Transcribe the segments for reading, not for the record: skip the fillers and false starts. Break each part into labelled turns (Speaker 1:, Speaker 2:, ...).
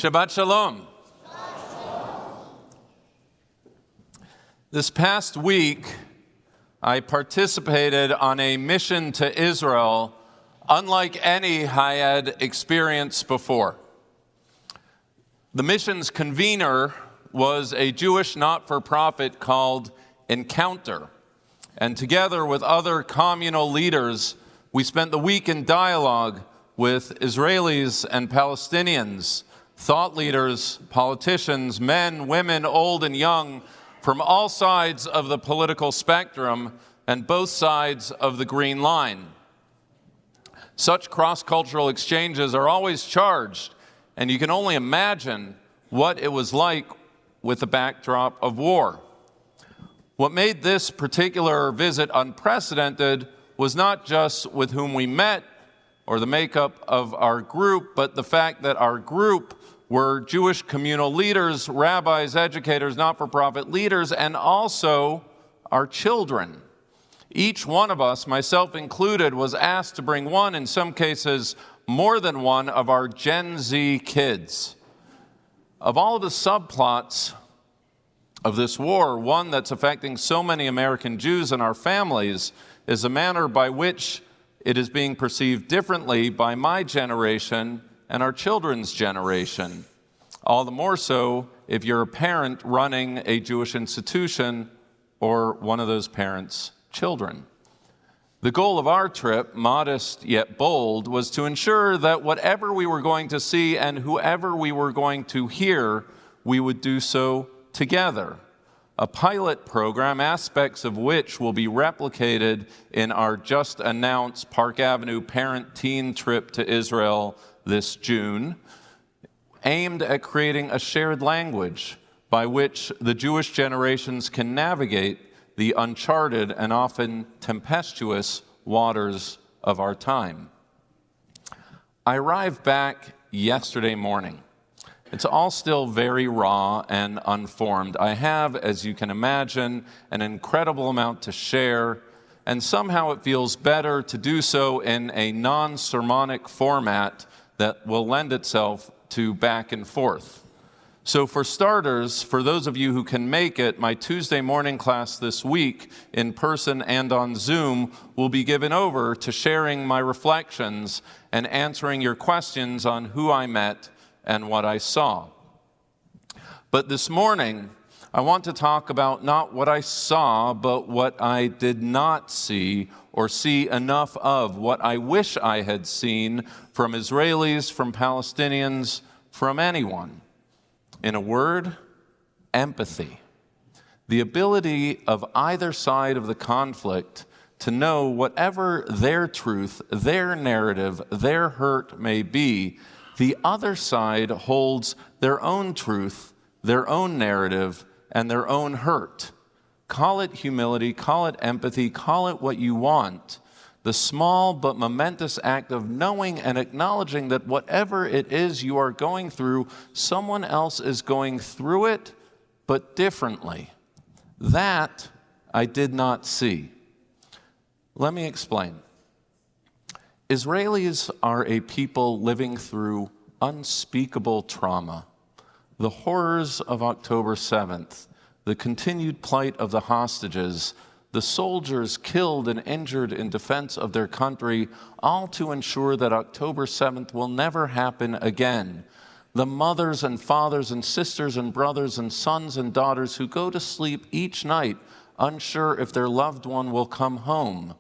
Speaker 1: Shabbat Shalom. This past week, I participated on a mission to Israel unlike any I had experienced before. The mission's convener was a Jewish not-for-profit called Encounter, and together with other communal leaders, we spent the week in dialogue with Israelis and Palestinians, thought leaders, politicians, men, women, old and young, from all sides of the political spectrum and both sides of the Green Line. Such cross-cultural exchanges are always charged, and you can only imagine what it was like with the backdrop of war. What made this particular visit unprecedented was not just with whom we met or the makeup of our group, but the fact that our group were Jewish communal leaders, rabbis, educators, not-for-profit leaders, and also our children. Each one of us, myself included, was asked to bring one, in some cases more than one, of our Gen Z kids. Of all of the subplots of this war, one that's affecting so many American Jews and our families is the manner by which it is being perceived differently by my generation and our children's generation. All the more so if you're a parent running a Jewish institution or one of those parents' children. The goal of our trip, modest yet bold, was to ensure that whatever we were going to see and whoever we were going to hear, we would do so together. A pilot program, aspects of which will be replicated in our just announced Park Avenue parent-teen trip to Israel this June, aimed at creating a shared language by which the Jewish generations can navigate the uncharted and often tempestuous waters of our time. I arrived back yesterday morning. It's all still very raw and unformed. I have, as you can imagine, an incredible amount to share, and somehow it feels better to do so in a non-sermonic format that will lend itself to back and forth. So for starters, for those of you who can make it, my Tuesday morning class this week, in person and on Zoom, will be given over to sharing my reflections and answering your questions on who I met and what I saw. But this morning, I want to talk about not what I saw, but what I did not see or see enough of, what I wish I had seen from Israelis, from Palestinians, from anyone. In a word, empathy. The ability of either side of the conflict to know whatever their truth, their narrative, their hurt may be, the other side holds their own truth, their own narrative, and their own hurt. Call it humility, call it empathy, call it what you want. The small but momentous act of knowing and acknowledging that whatever it is you are going through, someone else is going through it, but differently. That I did not see. Let me explain. Israelis are a people living through unspeakable trauma. The horrors of October 7th, the continued plight of the hostages, the soldiers killed and injured in defense of their country, all to ensure that October 7th will never happen again. The mothers and fathers and sisters and brothers and sons and daughters who go to sleep each night unsure if their loved one will come home.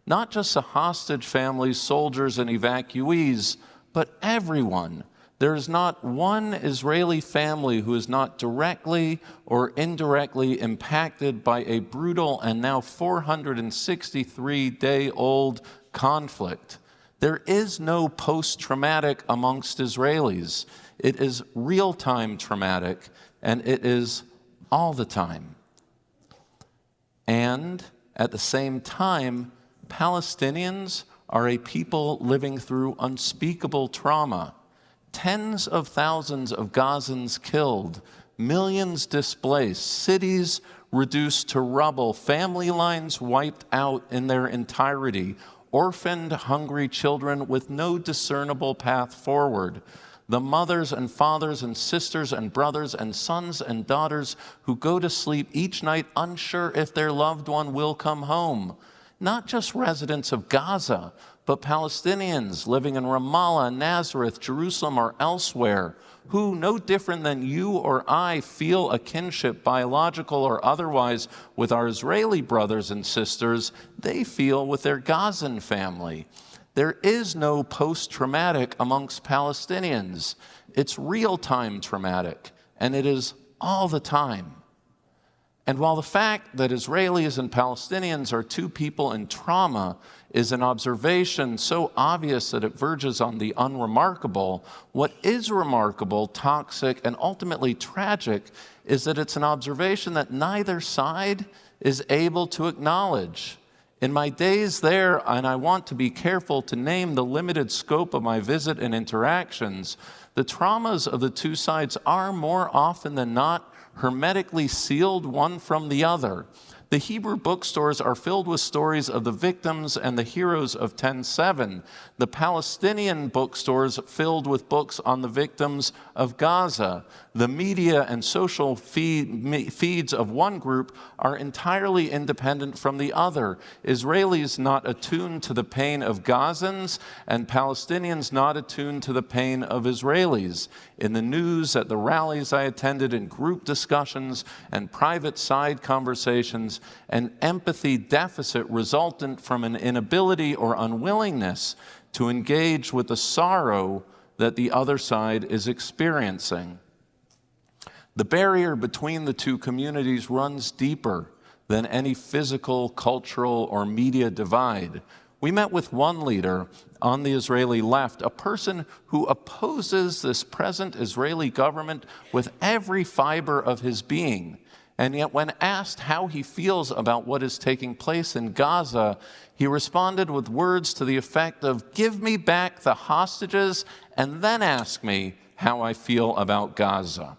Speaker 1: Not just the hostage families, soldiers, and evacuees, but everyone. There is not one Israeli family who is not directly or indirectly impacted by a brutal and now 463-day-old conflict. There is no post-traumatic amongst Israelis. It is real-time traumatic, and it is all the time. And at the same time, Palestinians are a people living through unspeakable trauma. Tens of thousands of Gazans killed, millions displaced, cities reduced to rubble, family lines wiped out in their entirety, orphaned, hungry children with no discernible path forward. the mothers and fathers and sisters and brothers and sons and daughters who go to sleep each night unsure if their loved one will come home. Not just residents of Gaza, but Palestinians living in Ramallah, Nazareth, Jerusalem, or elsewhere, who, no different than you or I, feel a kinship, biological or otherwise, with our Israeli brothers and sisters, they feel with their Gazan family. There is no post-traumatic amongst Palestinians. It's real-time traumatic, and it is all the time. And while the fact that Israelis and Palestinians are two people in trauma is an observation so obvious that it verges on the unremarkable, what is remarkable, toxic, and ultimately tragic is that it's an observation that neither side is able to acknowledge. In my days there, and I want to be careful to name the limited scope of my visit and interactions, the traumas of the two sides are more often than not hermetically sealed one from the other. The Hebrew bookstores are filled with stories of the victims and the heroes of 10/7. The Palestinian bookstores filled with books on the victims of Gaza. The media and social feeds of one group are entirely independent from the other. Israelis not attuned to the pain of Gazans, and Palestinians not attuned to the pain of Israelis. In the news, at the rallies I attended, in group discussions and private side conversations, an empathy deficit resultant from an inability or unwillingness to engage with the sorrow that the other side is experiencing. The barrier between the two communities runs deeper than any physical, cultural, or media divide. We met with one leader on the Israeli left, a person who opposes this present Israeli government with every fiber of his being. And yet when asked how he feels about what is taking place in Gaza, he responded with words to the effect of, "Give me back the hostages and then ask me how I feel about Gaza."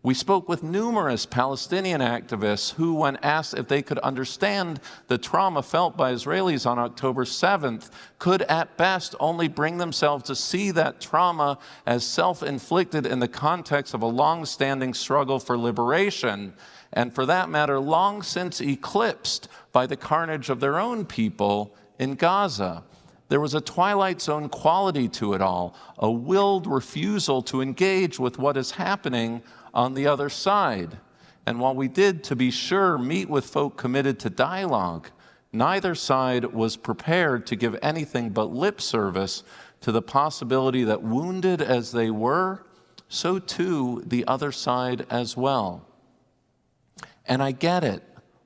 Speaker 1: We spoke with numerous Palestinian activists who, when asked if they could understand the trauma felt by Israelis on October 7th, could at best only bring themselves to see that trauma as self-inflicted in the context of a long-standing struggle for liberation, and for that matter, long since eclipsed by the carnage of their own people in Gaza. There was a Twilight Zone quality to it all, a willed refusal to engage with what is happening on the other side. And while we did, to be sure, meet with folk committed to dialogue, neither side was prepared to give anything but lip service to the possibility that, wounded as they were, so too the other side as well. And I get it.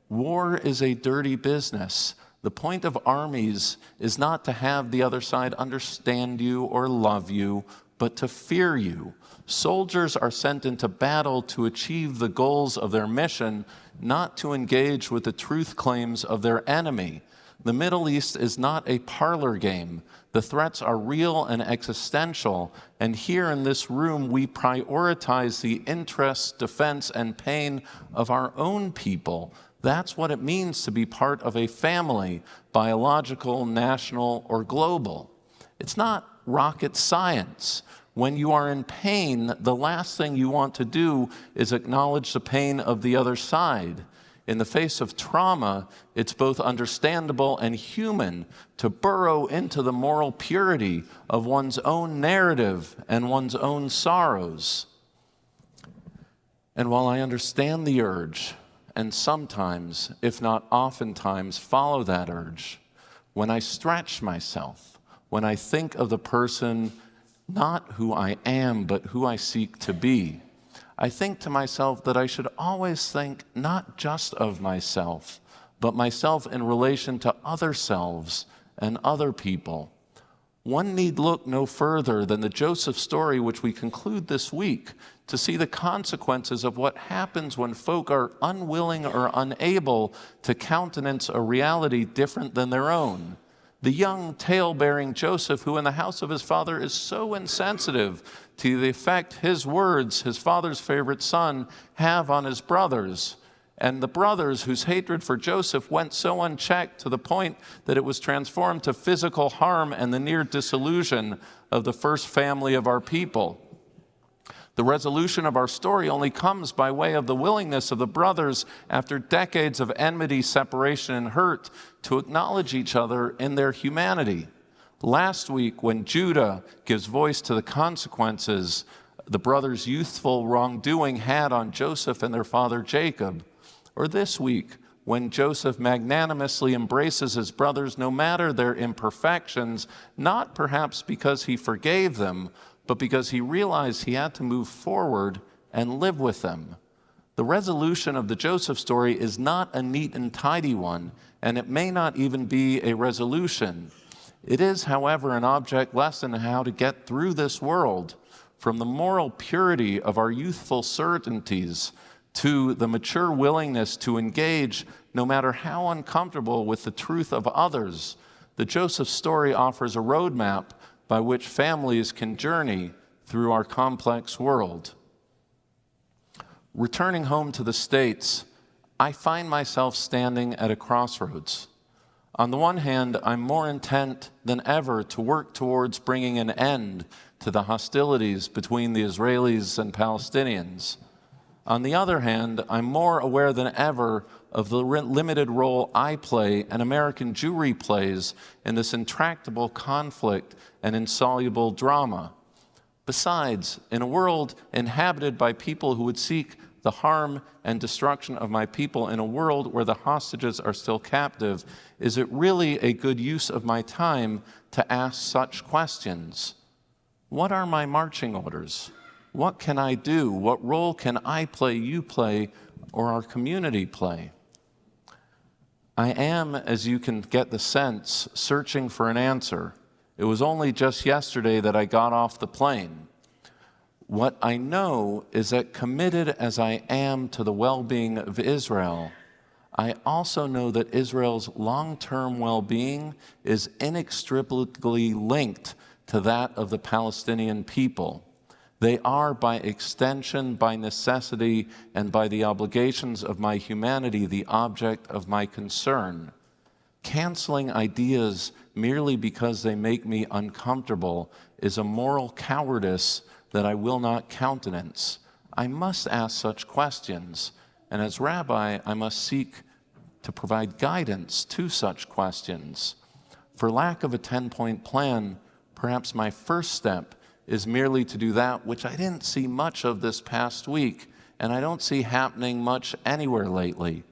Speaker 1: War is a dirty business. The point of armies is not to have the other side understand you or love you, but to fear you. Soldiers are sent into battle to achieve the goals of their mission, not to engage with the truth claims of their enemy. The Middle East is not a parlor game. The threats are real and existential, and here in this room we prioritize the interests, defense, and pain of our own people. That's what it means to be part of a family, biological, national, or global. It's not rocket science. When you are in pain, the last thing you want to do is acknowledge the pain of the other side. In the face of trauma, it's both understandable and human to burrow into the moral purity of one's own narrative and one's own sorrows. And while I understand the urge, and sometimes, if not oftentimes, follow that urge, when I stretch myself, when I think of the person, not who I am, but who I seek to be, I think to myself that I should always think not just of myself, but myself in relation to other selves and other people. One need look no further than the Joseph story, which we conclude this week, to see the consequences of what happens when folk are unwilling or unable to countenance a reality different than their own. The young tale-bearing Joseph, who in the house of his father is so insensitive to the effect his words, his father's favorite son, have on his brothers. And the brothers, whose hatred for Joseph went so unchecked to the point that it was transformed to physical harm and the near dissolution of the first family of our people. The resolution of our story only comes by way of the willingness of the brothers, after decades of enmity, separation, and hurt, to acknowledge each other in their humanity. Last week, when Judah gives voice to the consequences the brothers' youthful wrongdoing had on Joseph and their father Jacob, or this week, when Joseph magnanimously embraces his brothers no matter their imperfections, not perhaps because he forgave them, but because he realized he had to move forward and live with them. The resolution of the Joseph story is not a neat and tidy one, and it may not even be a resolution. It is, however, an object lesson in how to get through this world, from the moral purity of our youthful certainties to the mature willingness to engage, no matter how uncomfortable, with the truth of others. The Joseph story offers a roadmap by which families can journey through our complex world. Returning home to the States, I find myself standing at a crossroads. On the one hand, I'm more intent than ever to work towards bringing an end to the hostilities between the Israelis and Palestinians. On the other hand, I'm more aware than ever of the limited role I play and American Jewry plays in this intractable conflict and insoluble drama. Besides, in a world inhabited by people who would seek the harm and destruction of my people, in a world where the hostages are still captive, is it really a good use of my time to ask such questions? What are my marching orders? What can I do? What role can I play, you play, or our community play? I am, as you can get the sense, searching for an answer. It was only just yesterday that I got off the plane. What I know is that, committed as I am to the well-being of Israel, I also know that Israel's long-term well-being is inextricably linked to that of the Palestinian people. They are, by extension, by necessity, and by the obligations of my humanity, the object of my concern. Canceling ideas merely because they make me uncomfortable is a moral cowardice that I will not countenance. I must ask such questions, and as rabbi, I must seek to provide guidance to such questions. For lack of a 10-point plan, perhaps my first step is merely to do that which I didn't see much of this past week, and I don't see happening much anywhere lately,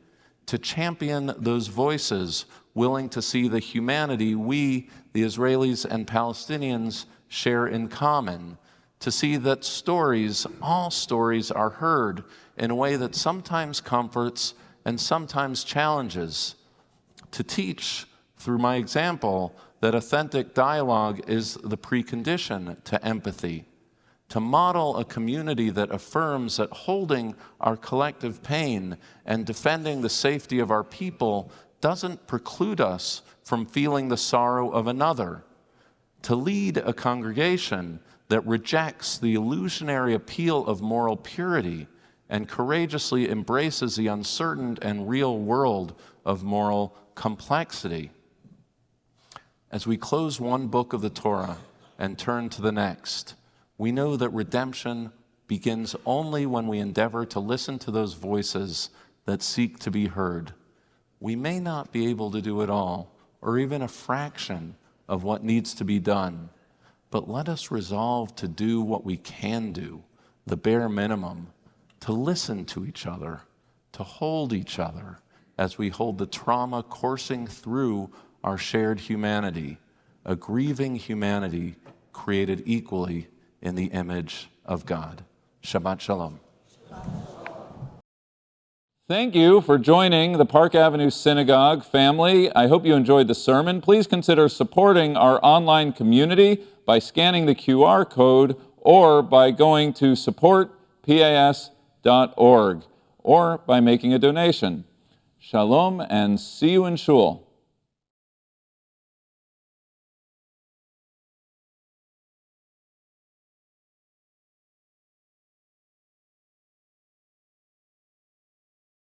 Speaker 1: to champion those voices willing to see the humanity we, the Israelis and Palestinians, share in common, to see that stories, all stories, are heard in a way that sometimes comforts and sometimes challenges, to teach through my example that authentic dialogue is the precondition to empathy, to model a community that affirms that holding our collective pain and defending the safety of our people doesn't preclude us from feeling the sorrow of another, to lead a congregation that rejects the illusionary appeal of moral purity and courageously embraces the uncertain and real world of moral complexity. As we close one book of the Torah and turn to the next, we know that redemption begins only when we endeavor to listen to those voices that seek to be heard. We may not be able to do it all, or even a fraction of what needs to be done, but let us resolve to do what we can do, the bare minimum, to listen to each other, to hold each other as we hold the trauma coursing through our shared humanity, a grieving humanity created equally in the image of God. Shabbat Shalom.
Speaker 2: Thank you for joining the Park Avenue Synagogue family. I hope you enjoyed the sermon. Please consider supporting our online community by scanning the QR code or by going to supportpas.org or by making a donation. Shalom and see you in Shul.